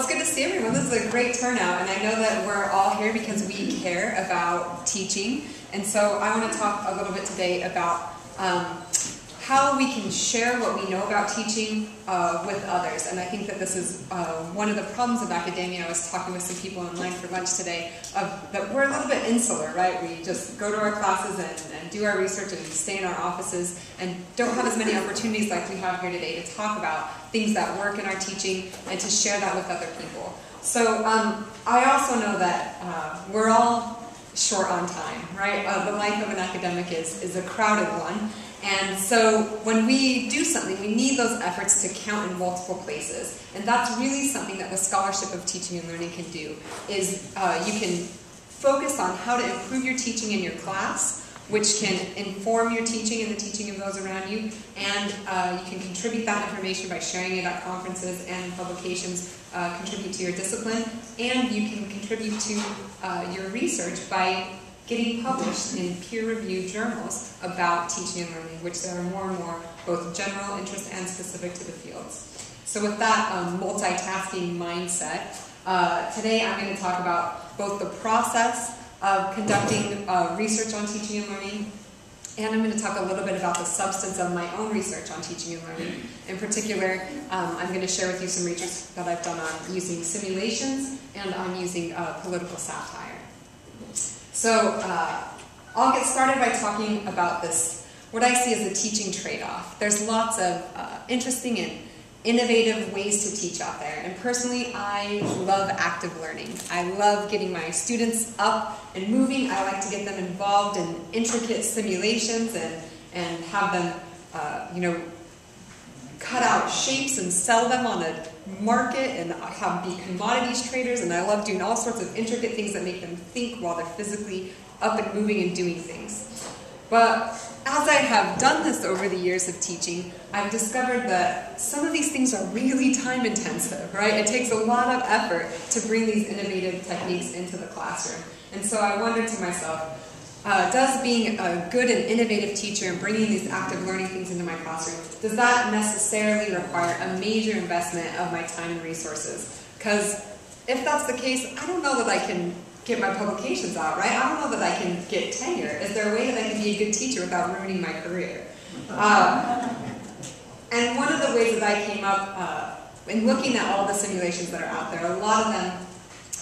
it's good to see everyone. This is a great turnout, and I know that we're all here because we care about teaching. And so I want to talk a little bit today about how we can share what we know about teaching with others. And I think that this is one of the problems of academia. I was talking with some people online for lunch today, that we're a little bit insular, right? We just go to our classes and do our research and stay in our offices and don't have as many opportunities like we have here today to talk about things that work in our teaching and to share that with other people. So I also know that we're all short on time, right? The life of an academic is a crowded one. And so when we do something, we need those efforts to count in multiple places. And that's really something that the scholarship of teaching and learning can do, is you can focus on how to improve your teaching in your class, which can inform your teaching and the teaching of those around you. And you can contribute that information by sharing it at conferences and publications, contribute to your discipline. And you can contribute to your research by getting published in peer-reviewed journals about teaching and learning, which there are more and more, both general interest and specific to the fields. So with that multitasking mindset, today I'm going to talk about both the process of conducting research on teaching and learning, and I'm going to talk a little bit about the substance of my own research on teaching and learning. In particular, I'm going to share with you some research that I've done on using simulations and on using political satire. So I'll get started by talking about this, what I see as a teaching trade-off. There's lots of interesting and innovative ways to teach out there. And personally, I love active learning. I love getting my students up and moving. I like to get them involved in intricate simulations and have them, cut out shapes and sell them on a market and be commodities traders. And I love doing all sorts of intricate things that make them think while they're physically up and moving and doing things. But as I have done this over the years of teaching, I've discovered that some of these things are really time intensive, right? It takes a lot of effort to bring these innovative techniques into the classroom. And so I wondered to myself, does being a good and innovative teacher and bringing these active learning things into my classroom, does that necessarily require a major investment of my time and resources? Because if that's the case, I don't know that I can get my publications out, right? I don't know that I can get tenure. Is there a way that I can be a good teacher without ruining my career? And one of the ways that I came up in looking at all the simulations that are out there, a lot of them,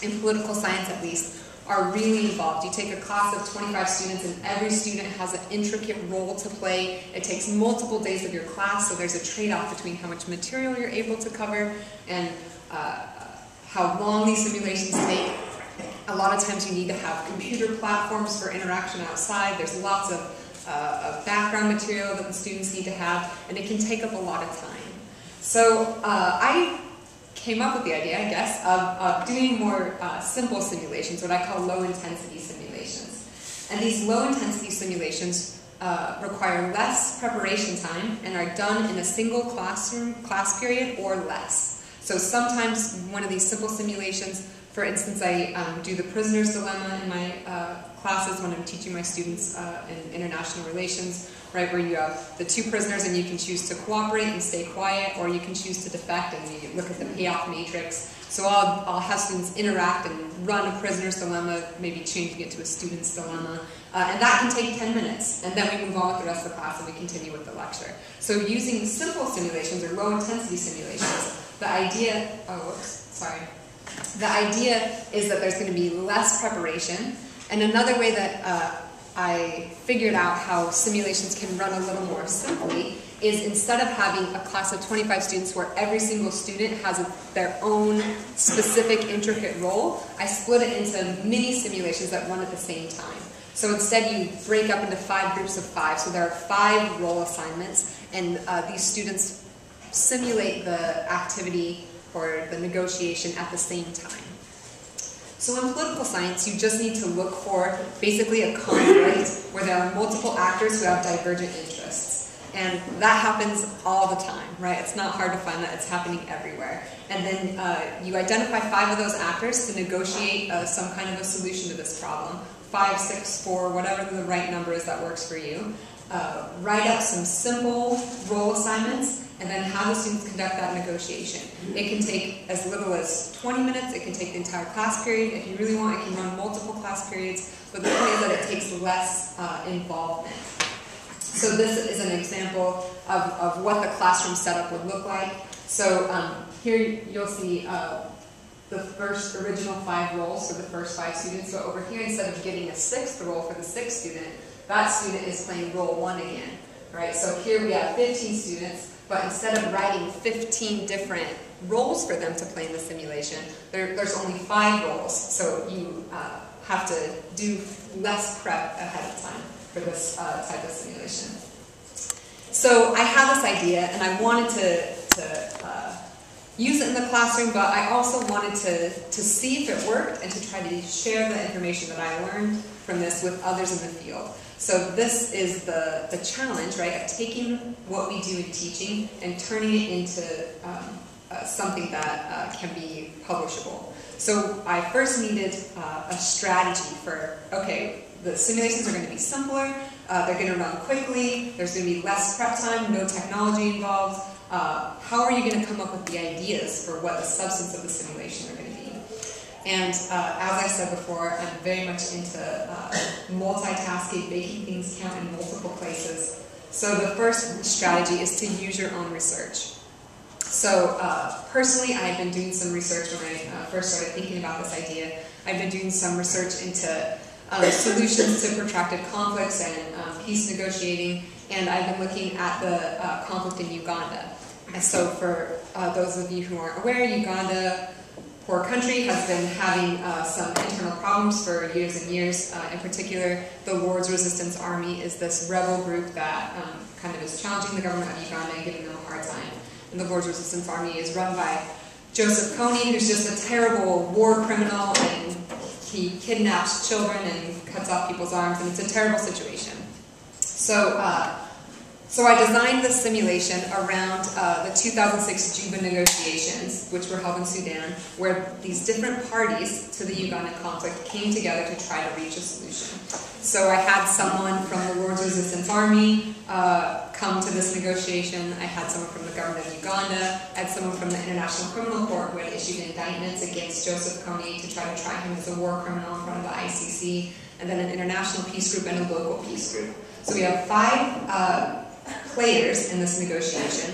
in political science at least, are really involved. You take a class of 25 students and every student has an intricate role to play. It takes multiple days of your class, so there's a trade-off between how much material you're able to cover and how long these simulations take. A lot of times you need to have computer platforms for interaction outside. There's lots of background material that the students need to have, and it can take up a lot of time. So I came up with the idea, I guess, of doing more simple simulations, what I call low-intensity simulations. And these low-intensity simulations require less preparation time and are done in a single class period or less. So sometimes one of these simple simulations, for instance, I do the prisoner's dilemma in my classes when I'm teaching my students in international relations, right, where you have the two prisoners and you can choose to cooperate and stay quiet, or you can choose to defect, and you look at the payoff matrix. So I'll have students interact and run a prisoner's dilemma, maybe changing it to a student's dilemma, and that can take 10 minutes, and then we move on with the rest of the class and we continue with the lecture. So using simple simulations or low-intensity simulations, the idea, the idea is that there's going to be less preparation. And another way that I figured out how simulations can run a little more simply is, instead of having a class of 25 students where every single student has their own specific intricate role, I split it into mini simulations that run at the same time. So instead you break up into 5 groups of 5. So there are 5 role assignments, and these students simulate the activity or the negotiation at the same time. So in political science, you just need to look for basically a conflict where there are multiple actors who have divergent interests. And that happens all the time, right? It's not hard to find that. It's happening everywhere. And then you identify 5 of those actors to negotiate some kind of a solution to this problem. 5, 6, 4, whatever the right number is that works for you. Write up some simple role assignments, and then have the students conduct that negotiation. It can take as little as 20 minutes, it can take the entire class period. If you really want, it can run multiple class periods, but the point is that it takes less involvement. So this is an example of what the classroom setup would look like. So here you'll see the first original 5 roles for the first 5 students. So over here, instead of getting a 6th role for the 6th student, that student is playing role 1 again. Right? So here we have 15 students, but instead of writing 15 different roles for them to play in the simulation, there's only 5 roles. So you have to do less prep ahead of time for this type of simulation. So I had this idea, and I wanted to use it in the classroom, but I also wanted to see if it worked and to try to share the information that I learned from this with others in the field. So this is the challenge, right, of taking what we do in teaching and turning it into something that can be publishable. So I first needed a strategy for, okay, the simulations are going to be simpler, they're going to run quickly, there's going to be less prep time, no technology involved. How are you going to come up with the ideas for what the substance of the simulation are going to be? And as I said before, I'm very much into multitasking, making things count in multiple places. So the first strategy is to use your own research. So personally, I've been doing some research when I first started thinking about this idea. I've been doing some research into solutions to protracted conflicts and peace negotiating, and I've been looking at the conflict in Uganda. And so for those of you who aren't aware, Uganda, poor country, has been having some internal problems for years and years. In particular, the Lord's Resistance Army is this rebel group that kind of is challenging the government of Uganda and giving them a hard time. And the Lord's Resistance Army is run by Joseph Kony, who's just a terrible war criminal, and he kidnaps children and cuts off people's arms, and it's a terrible situation. So I designed this simulation around the 2006 Juba negotiations, which were held in Sudan, where these different parties to the Ugandan conflict came together to try to reach a solution. So I had someone from the Lord's Resistance Army come to this negotiation. I had someone from the government of Uganda. I had someone from the International Criminal Court who had issued indictments against Joseph Kony to try him as a war criminal in front of the ICC, and then an international peace group and a local peace group. So we have 5 players in this negotiation,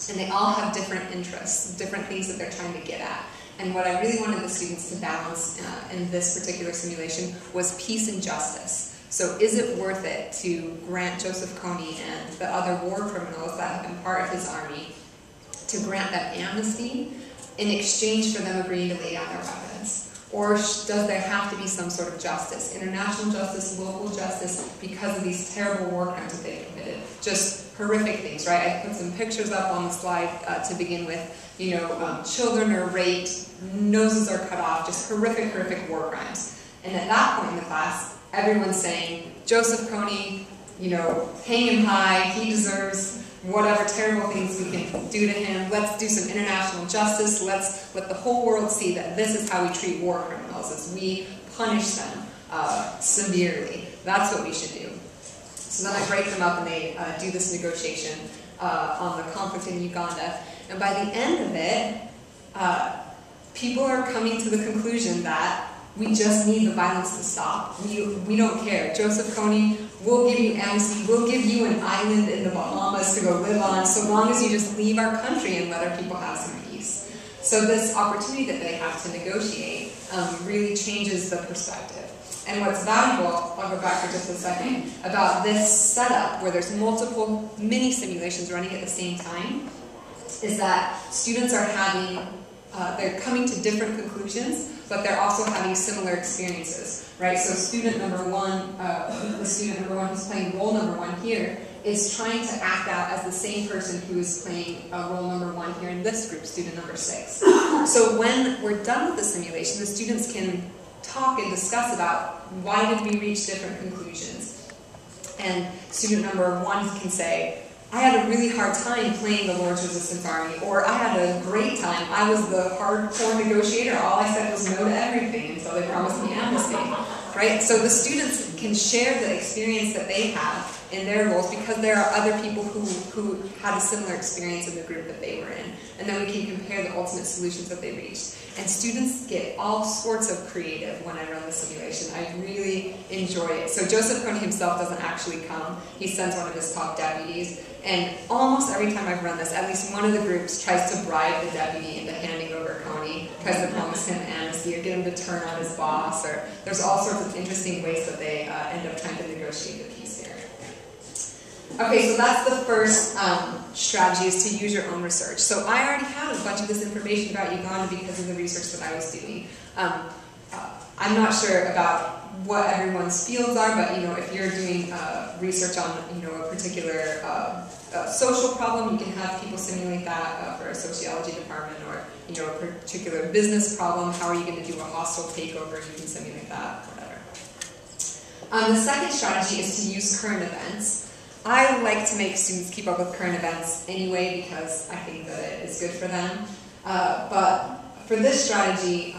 and they all have different interests, different things that they're trying to get at. And what I really wanted the students to balance in this particular simulation was peace and justice. So is it worth it to grant Joseph Kony and the other war criminals that have been part of his army, to grant them amnesty in exchange for them agreeing to lay down their weapons? Or does there have to be some sort of justice, international justice, local justice, because of these terrible war crimes that they've committed? Just horrific things, right? I put some pictures up on the slide to begin with. You know, children are raped, noses are cut off, just horrific, horrific war crimes. And at that point in the class, everyone's saying, Joseph Kony, you know, hang him high, he deserves whatever terrible things we can do to him. Let's do some international justice. Let's let the whole world see that this is how we treat war criminals, as we punish them severely. That's what we should do. So then I break them up and they do this negotiation on the conflict in Uganda. And by the end of it, people are coming to the conclusion that we just need the violence to stop. We don't care. Joseph Kony, we'll give you amnesty. We'll give you an island in the Bahamas to go live on, so long as you just leave our country and let our people have some peace. So this opportunity that they have to negotiate really changes the perspective. And what's valuable, I'll go back for just a second, about this setup where there's multiple mini simulations running at the same time, is that students are having, they're coming to different conclusions, but they're also having similar experiences, right? So student number 1, the student number 1 who's playing role number 1 here, is trying to act out as the same person who is playing role number 1 here in this group, student number 6. So when we're done with the simulation, the students can talk and discuss about why did we reach different conclusions. And student number 1 can say, I had a really hard time playing the Lord's Resistance Army, or I had a great time. I was the hardcore negotiator. All I said was no to everything until they promised me amnesty. Right? So the students can share the experience that they have in their roles, because there are other people who had a similar experience in the group that they were in. And then we can compare the ultimate solutions that they reached. And students get all sorts of creative when I run the simulation. I really enjoy it. So Joseph Kony himself doesn't actually come. He sends one of his top deputies. And almost every time I've run this, at least one of the groups tries to bribe the deputy into handing over Kony, tries to promise him amnesty or get him to turn on his boss. Or there's all sorts of interesting ways that they end up trying to negotiate the peace here. Okay, so that's the first strategy, is to use your own research. So I already had a bunch of this information about Uganda because of the research that I was doing. I'm not sure about what everyone's fields are, but if you're doing research on a particular social problem, you can have people simulate that for a sociology department, or a particular business problem. How are you going to do a hostile takeover? You can simulate that, whatever. The second strategy is to use current events. I like to make students keep up with current events anyway, because I think that it is good for them. But for this strategy,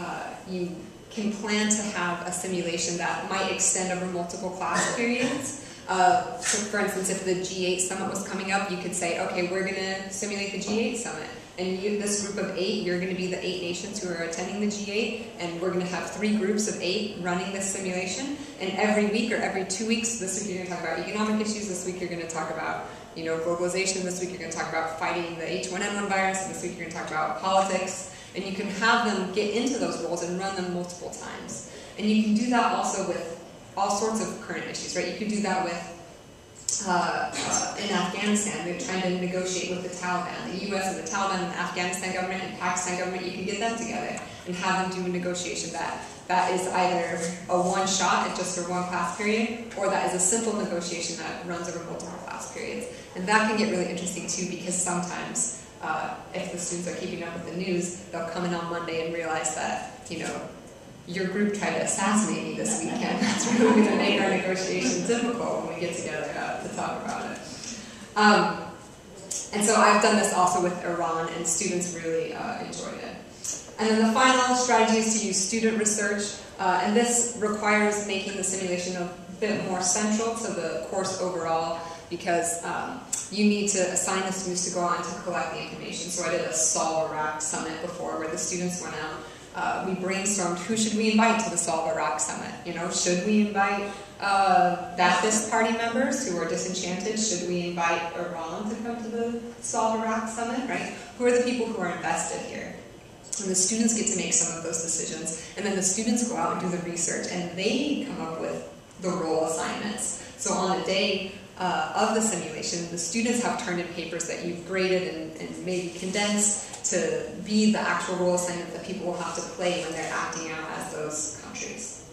you can plan to have a simulation that might extend over multiple class periods. So for instance, if the G8 summit was coming up, you could say, okay, we're going to simulate the G8 summit. And this group of 8, you're going to be the 8 nations who are attending the G8, and we're going to have 3 groups of 8 running this simulation. And every week or every 2 weeks, this week you're going to talk about economic issues, this week you're going to talk about globalization, this week you're going to talk about fighting the H1N1 virus, and this week you're going to talk about politics. And you can have them get into those roles and run them multiple times. And you can do that also with all sorts of current issues, right? You could do that with in Afghanistan, they're trying to negotiate with the Taliban. The U.S. and the Taliban and the Afghanistan government and Pakistan government, you can get them together and have them do a negotiation that is either a one-shot, just for one class period, or that is a simple negotiation that runs over multiple class periods. And that can get really interesting too, because sometimes if the students are keeping up with the news, they'll come in on Monday and realize that, your group tried to assassinate me this weekend. That's really going to make our negotiation difficult when we get together to talk about it. And so I've done this also with Iran, and students really enjoyed it. And then the final strategy is to use student research, and this requires making the simulation a bit more central to the course overall, because you need to assign the students to go out and to collect the information. So I did a Solve Iraq Summit before, where the students went out. We brainstormed, who should we invite to the Solve Iraq Summit? Should we invite Baptist Party members who are disenchanted? Should we invite Iran to come to the Solve Iraq Summit, right? Who are the people who are invested here? And the students get to make some of those decisions, and then the students go out and do the research, and they come up with the role assignments. So on the day of the simulation, the students have turned in papers that you've graded and maybe condensed to be the actual role assignment that people will have to play when they're acting out as those countries.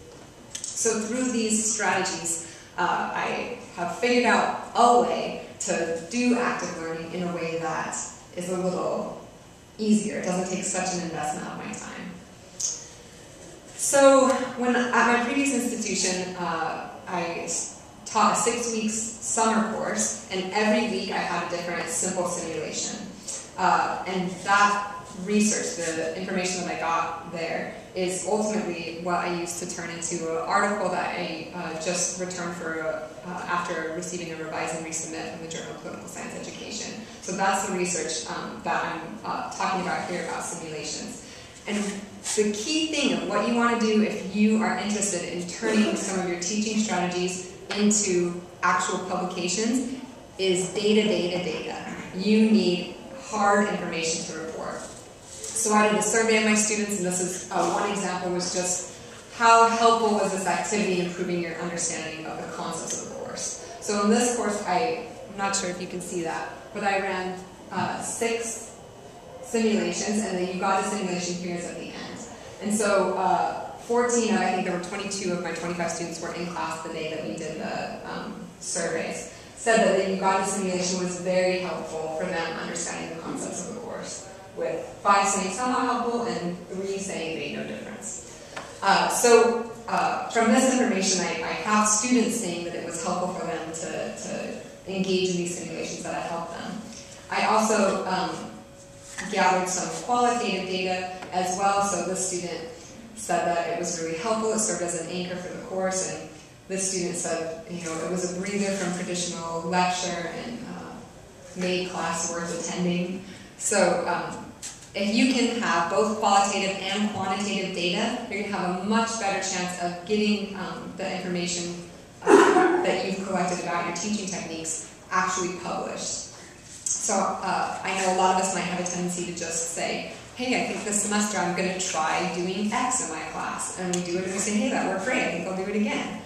So through these strategies, I have figured out a way to do active learning in a way that is a little easier. It doesn't take such an investment of my time. So at my previous institution, I taught a 6-week summer course, and every week I had a different simple simulation. And that research, the information that I got there, is ultimately what I used to turn into an article that I just returned for after receiving a revise and resubmit from the Journal of Political Science Education. So that's the research that I'm talking about here about simulations. And the key thing of what you want to do if you are interested in turning some of your teaching strategies into actual publications is data. You need hard information to report. So I did a survey of my students, and this is one example was just how helpful was this activity in improving your understanding of the concepts of the course. So in this course, I'm not sure if you can see that, but I ran 6 simulations, and the Uganda simulation appears at the end. And so 14, I think there were 22 of my 25 students were in class the day that we did the surveys, said that the Uganda simulation was very helpful for them understanding the concepts of the course, with 5 saying somewhat helpful and 3 saying made no difference. So from this information, I have students saying that it was helpful for them to engage in these simulations, that I helped them. I also gathered some qualitative data as well, so this student said that it was really helpful. It served as an anchor for the course, and the student said, it was a breather from traditional lecture and made class worth attending. So if you can have both qualitative and quantitative data, you're going to have a much better chance of getting the information that you've collected about your teaching techniques actually published. So I know a lot of us might have a tendency to just say, hey, I think this semester I'm going to try doing X in my class. And we do it and we say, hey, that worked great, I think I'll do it again.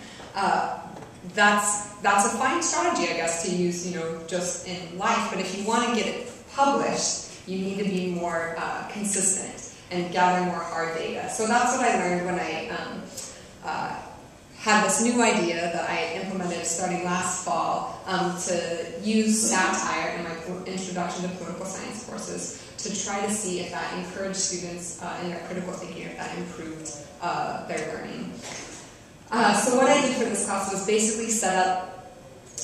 That's a fine strategy, I guess, to use, just in life. But if you want to get it published, you need to be more consistent and gather more hard data. So that's what I learned when I had this new idea that I implemented starting last fall to use satire in my Introduction to Political Science courses to try to see if that encouraged students in their critical thinking, if that improved their learning. So what I did for this class was basically set up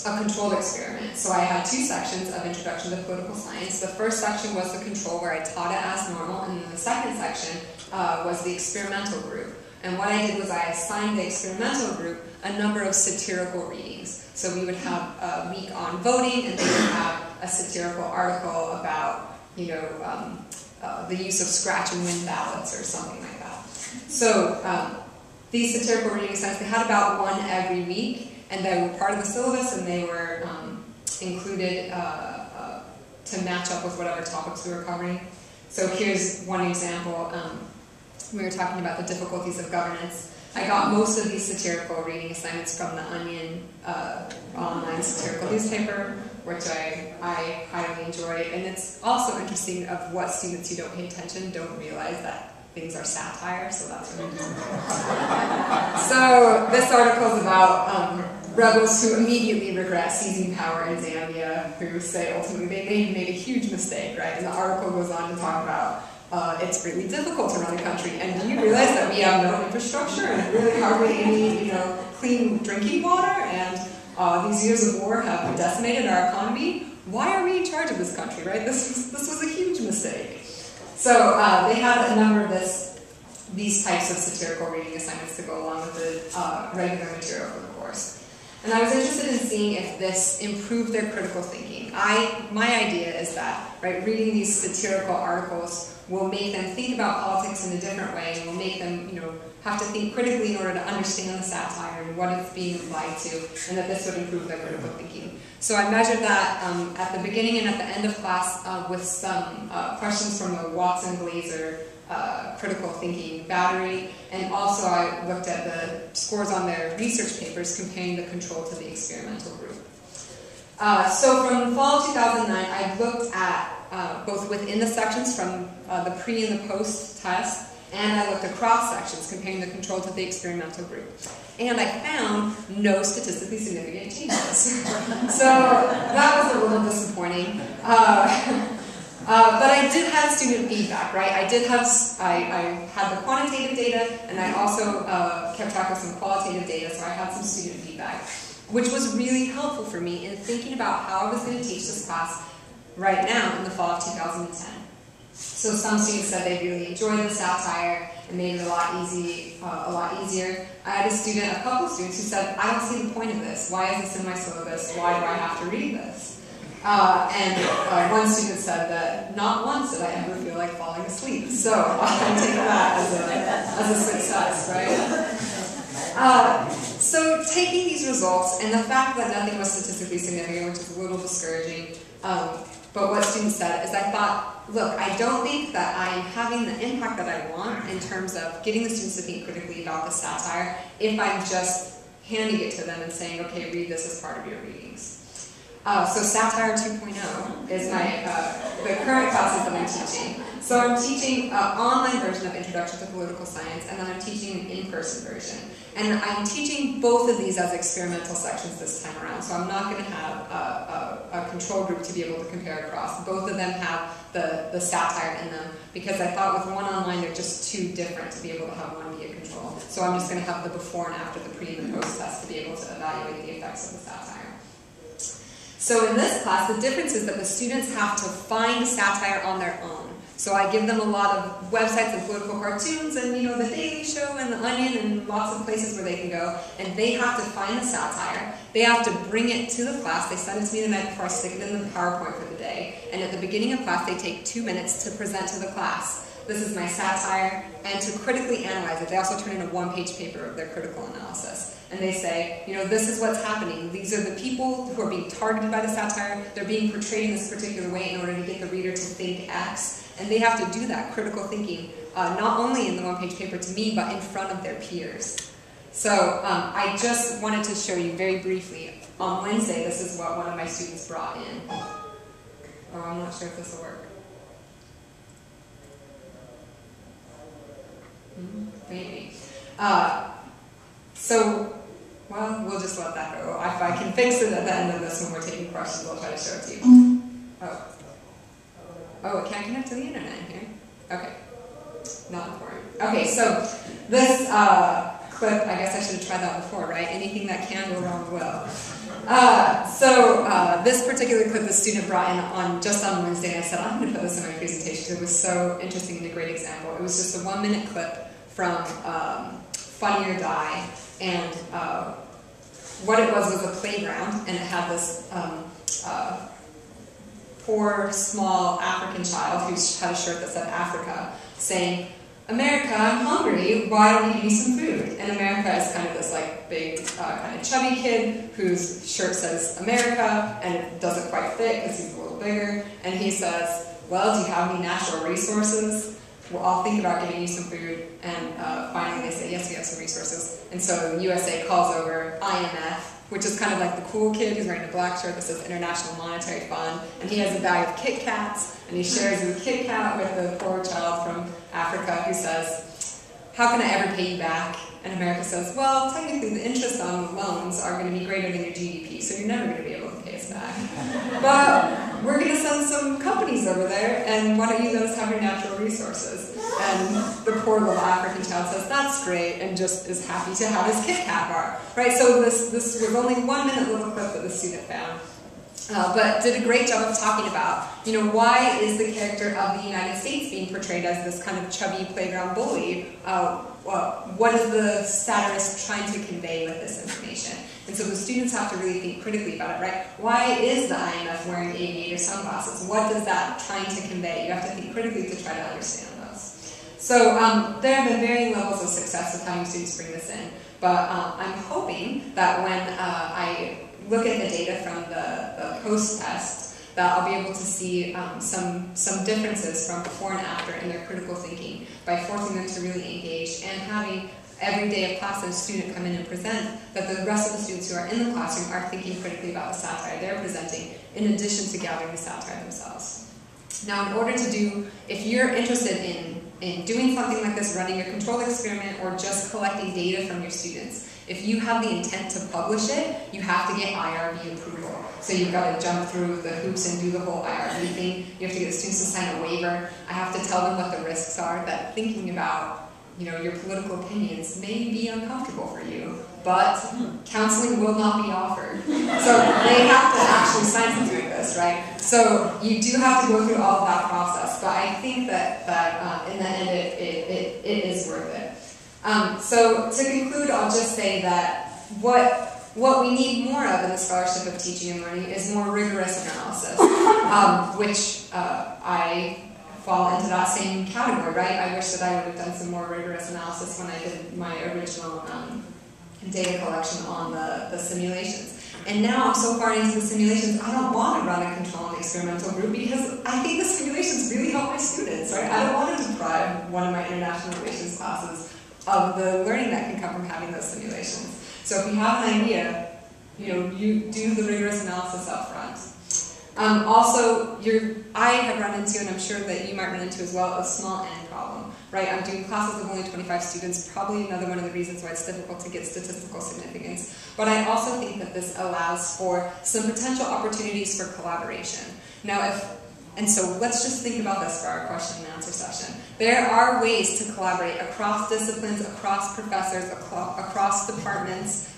a controlled experiment. So I had two sections of Introduction to Political Science. The first section was the control, where I taught it as normal, and then the second section was the experimental group. And what I did was I assigned the experimental group a number of satirical readings. So we would have a week on voting, and they would have a satirical article about, the use of scratch and win ballots or something like that. So these satirical readings, they had about one every week, and they were part of the syllabus, and they were included to match up with whatever topics we were covering. So here's one example. We were talking about the difficulties of governance. I got most of these satirical reading assignments from the Onion online satirical newspaper, which I highly enjoyed. And it's also interesting of what students who don't pay attention don't realize that things are satire, so that's really interesting. So this article is about rebels who immediately regret seizing power in Zambia, who say ultimately they made a huge mistake, right? And the article goes on to talk about it's really difficult to run a country, and do you realize that we have no infrastructure and really hardly any, clean drinking water, and these years of war have decimated our economy? Why are we in charge of this country, right? This was a huge mistake. So they had a number of these types of satirical reading assignments to go along with the regular material for the course. And I was interested in seeing if this improved their critical thinking. My idea is that, right, reading these satirical articles will make them think about politics in a different way, and will make them, have to think critically in order to understand the satire and what it's being applied to, and that this would improve their critical thinking. So I measured that at the beginning and at the end of class with some questions from the Watson-Glazier critical thinking battery, and also I looked at the scores on their research papers comparing the control to the experimental group. So from fall of 2009, I looked at both within the sections from the pre and the post test, and I looked across sections comparing the control to the experimental group. And I found no statistically significant changes. So that was a little disappointing. But I did have student feedback, right? I had the quantitative data, and I also kept track of some qualitative data, so I had some student feedback, which was really helpful for me in thinking about how I was going to teach this class right now in the fall of 2010. So some students said they really enjoyed the satire and made it a lot easier. I had a couple of students who said, I don't see the point of this. Why is this in my syllabus? Why do I have to read this? And one student said that not once did I ever feel like falling asleep. So I take that as a success, right? So taking these results and the fact that nothing was statistically significant, which is a little discouraging, but what students said is I thought, look, I don't think that I'm having the impact that I want in terms of getting the students to think critically about the satire if I'm just handing it to them and saying, okay, read this as part of your readings. So Satire 2.0 is the current classes that I'm teaching. So I'm teaching an online version of Introduction to Political Science, and then I'm teaching an in-person version. And I'm teaching both of these as experimental sections this time around, so I'm not going to have a control group to be able to compare across. Both of them have the satire in them, because I thought with one online they're just too different to be able to have one be a control. So I'm just going to have the before and after, the pre and the post test, to be able to evaluate the effects of the satire. So in this class, the difference is that the students have to find satire on their own. So I give them a lot of websites and political cartoons and, you know, the Daily Show and the Onion and lots of places where they can go. And they have to find the satire. They have to bring it to the class. They send it to me the night before. I stick it in the PowerPoint for the day. And at the beginning of class, they take 2 minutes to present to the class. This is my satire, and to critically analyze it. They also turn in a one-page paper of their critical analysis. And they say, you know, this is what's happening. These are the people who are being targeted by the satire. They're being portrayed in this particular way in order to get the reader to think X. And they have to do that critical thinking, not only in the one-page paper to me, but in front of their peers. So I just wanted to show you very briefly. On Wednesday, this is what one of my students brought in. Oh, I'm not sure if this will work. Maybe. Well, we'll just let that go. If I can fix it at the end of this when we're taking questions, I'll try to show it to you. Oh, it can't connect to the internet in here? Okay. Not important. Okay, so this clip, I guess I should have tried that before, right? Anything that can go wrong will. This particular clip the student brought in just on Wednesday, and I said, I'm going to put this in my presentation because it was so interesting and a great example. It was just a 1-minute clip from Funny or Die, and what it was a playground, and it had this poor, small African child who had a shirt that said Africa, saying, America, I'm hungry, why don't you give me some food? And America is kind of this like big, kind of chubby kid whose shirt says America, and it doesn't quite fit because he's a little bigger, and he says, well, do you have any natural resources? Well, I'll think about giving you some food, and finally they say, yes, we have some resources. And so USA calls over IMF, which is kind of like the cool kid who's wearing a black shirt that says International Monetary Fund, and he has a bag of Kit Kats, and he shares his Kit Kat with the poor child from Africa who says, how can I ever pay you back? And America says, well, technically the interest on the loans are going to be greater than your GDP, so you're never going to be able to pay us back. But we're going to send some companies over there, and why don't you let us have your natural resources? And the poor little African child says, that's great, and just is happy to have his Kit Kat bar. Right, so this was only 1-minute little clip that the student found. But did a great job of talking about, you know, why is the character of the United States being portrayed as this kind of chubby playground bully? What is the satirist trying to convey with this information? And so the students have to really think critically about it, right? Why is the IMF wearing aviator sunglasses? What is that trying to convey? You have to think critically to try to understand those. So there have been varying levels of success with having students bring this in, but I'm hoping that when I look at the data from the post-test, that I'll be able to see some differences from before and after in their critical thinking by forcing them to really engage and having every day of class a student come in and present, that the rest of the students who are in the classroom are thinking critically about the satire they're presenting in addition to gathering the satire themselves. Now, in order to do, if you're interested in doing something like this, running a controlled experiment, or just collecting data from your students, if you have the intent to publish it, you have to get IRB approval. So you've got to jump through the hoops and do the whole IRB thing. You have to get the students to sign a waiver. I have to tell them what the risks are, that thinking about, you know, your political opinions may be uncomfortable for you, but counseling will not be offered. So they have to actually sign something like this, right? So you do have to go through all of that process, but I think that in the end it is worth it. So to conclude, I'll just say that what we need more of in the scholarship of teaching and learning is more rigorous analysis, which I fall into that same category, right? I wish that I would have done some more rigorous analysis when I did my original data collection on the simulations. And now I'm so far into the simulations, I don't want to run a controlled experimental group because I think the simulations really help my students, right? I don't want to deprive one of my international relations classes of the learning that can come from having those simulations. So if you have an idea, you know, you do the rigorous analysis up front. Also, I have run into, and I'm sure that you might run into as well, a small n problem, right? I'm doing classes of only 25 students, probably another one of the reasons why it's difficult to get statistical significance. But I also think that this allows for some potential opportunities for collaboration. Now, so let's just think about this for our question and answer session. There are ways to collaborate across disciplines, across professors, across departments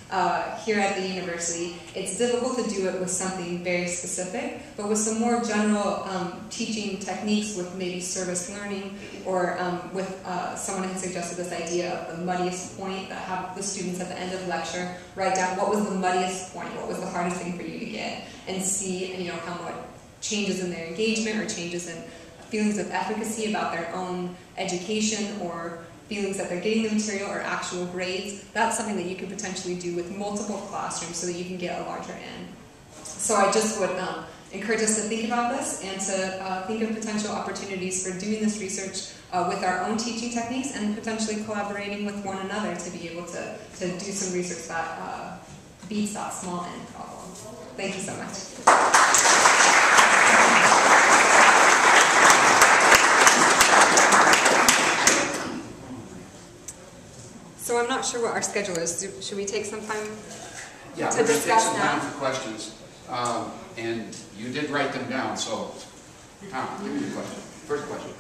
here at the university. It's difficult to do it with something very specific, but with some more general teaching techniques with maybe service learning, or with someone had suggested this idea of the muddiest point, that have the students at the end of lecture write down what was the muddiest point, what was the hardest thing for you to get, and see how much changes in their engagement or changes in feelings of efficacy about their own education, or feelings that they're getting the material, or actual grades. That's something that you could potentially do with multiple classrooms so that you can get a larger N. So I just would encourage us to think about this, and to think of potential opportunities for doing this research with our own teaching techniques, and potentially collaborating with one another to be able to do some research that beats that small N problem. Thank you so much. So I'm not sure what our schedule is. Should we take some time to discuss take some now? time for questions. And you did write them down, so Tom, give me the question. First question.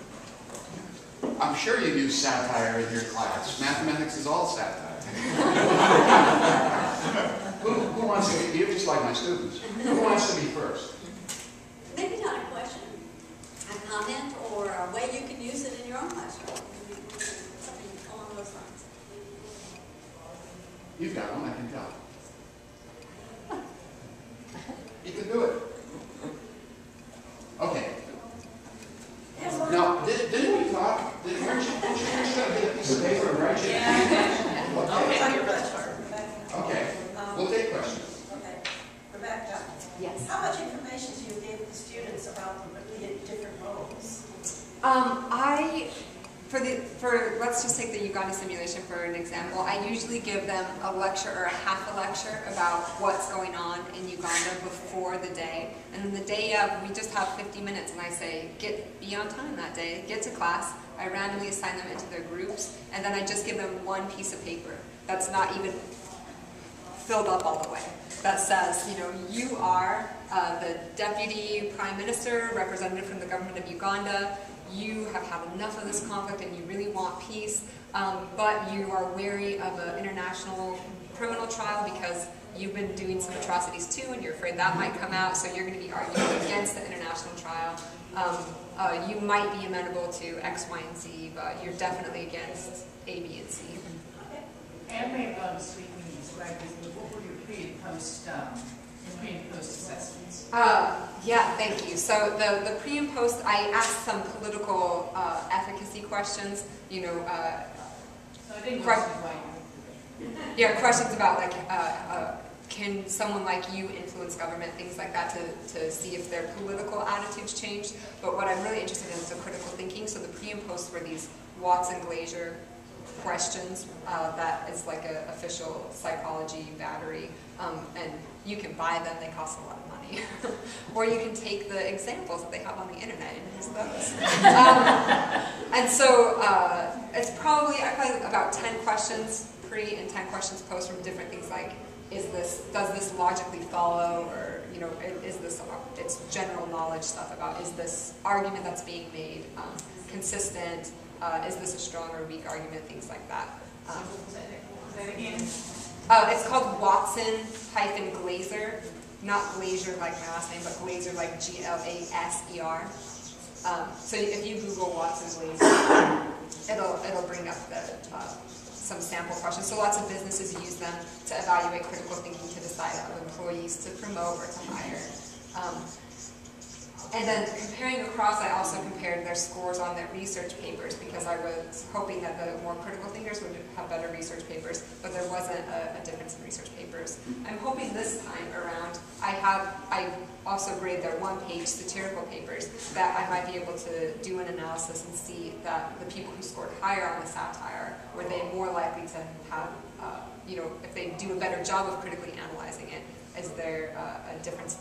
I'm sure you use satire in your class. Mathematics is all satire. Who wants to be, you're just like my students. Who wants to be first? Maybe not a question, a comment, or a way you can use it in your own classroom. Something along those lines. You've got one, I can tell. You can do it. Okay. Now, didn't we talk? Weren't you just going to get a piece of paper and write it? Okay. We'll take questions. Okay. Rebecca. Yes. How much information do you give the students about the different roles? Let's just take the Uganda simulation for an example. I usually give them a lecture or a half a lecture about what's going on in Uganda before the day. And then the day of, we just have 50 minutes, and I say, be on time that day, get to class. I randomly assign them into their groups, and then I just give them one piece of paper that's not even filled up all the way. That says, you are the Deputy Prime Minister, representative from the government of Uganda. You have had enough of this conflict and you really want peace, but you are wary of an international criminal trial because you've been doing some atrocities too, and you're afraid that might come out, so you're going to be arguing against the international trial. You might be amenable to X, Y, and Z, but you're definitely against A, B, and C. And may have last week when you described this, but what were your pre and post assessments? Yeah, thank you. So the pre and post, I asked some political efficacy questions. So I think questions about can someone like you influence government, things like that, to see if their political attitudes change. But what I'm really interested in is the critical thinking. So the pre and post were these Watson Glazier questions that is like an official psychology battery, and you can buy them. They cost a lot of money. Or you can take the examples that they have on the internet and use those. And so it's probably about 10 questions pre and 10 questions post from different things like, does this logically follow, or is this, it's general knowledge stuff about, is this argument that's being made consistent, is this a strong or weak argument, things like that. It's called Watson-Glazier, not Glazier like my last name, but Glazier like Glaser. So if you Google Watson-Glazier, it'll bring up some sample questions. So lots of businesses use them to evaluate critical thinking to decide on employees to promote or to hire. And then comparing across, I also compared their scores on their research papers, because I was hoping that the more critical thinkers would have better research papers, but there wasn't a difference in research papers. I'm hoping this time around, I also grade their one-page satirical papers, that I might be able to do an analysis and see that the people who scored higher on the satire, were they more likely to have, if they do a better job of critically analyzing it, is there a difference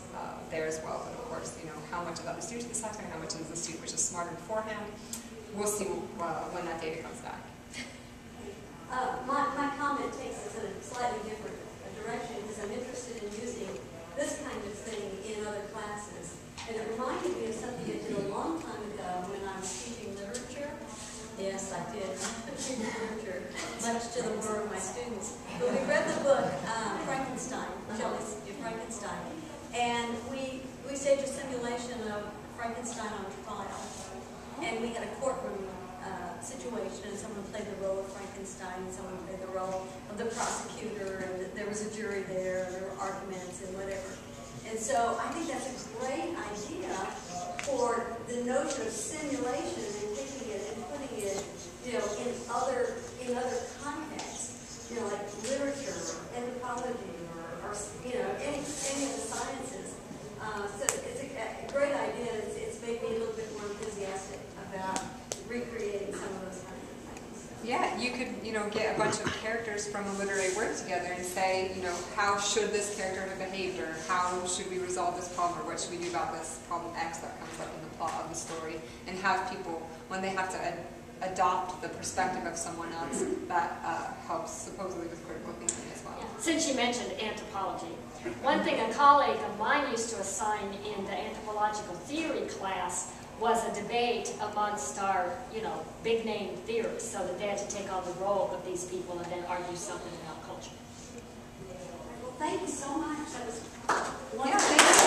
there as well? But of course, how much of that is due to the satire, how much is the student which is smarter beforehand? We'll see when that data comes back. My comment takes us in a slightly different direction, because I'm interested in using this kind of thing in other classes. And it reminded me of something I did a long time ago when I was teaching literature. to them were my students. But we read the book Frankenstein, Shelley's Frankenstein, and we staged a simulation of Frankenstein on trial. And we had a courtroom situation, and someone played the role of Frankenstein, and someone played the role of the prosecutor, and there was a jury there, and there were arguments and whatever. And so I think that's a great idea for the notion of simulation and taking it and putting it, you know, in other contexts, you know, like literature, or anthropology, or you know, any of the sciences. So it's a great idea. It's made me a little bit more enthusiastic about recreating some of those kinds of things. Yeah, you could, you know, get a bunch of characters from a literary work together and say, you know, how should this character have behaved, or how should we resolve this problem, or what should we do about this problem X that comes up in the plot of the story, and have people, when they have to adopt the perspective of someone else, that helps supposedly with critical thinking as well. Since you mentioned anthropology, one thing a colleague of mine used to assign in the anthropological theory class was a debate amongst our, you know, big name theorists, so that they had to take on the role of these people and then argue something about culture. Well, thank you so much. That was wonderful. Yeah, thank you.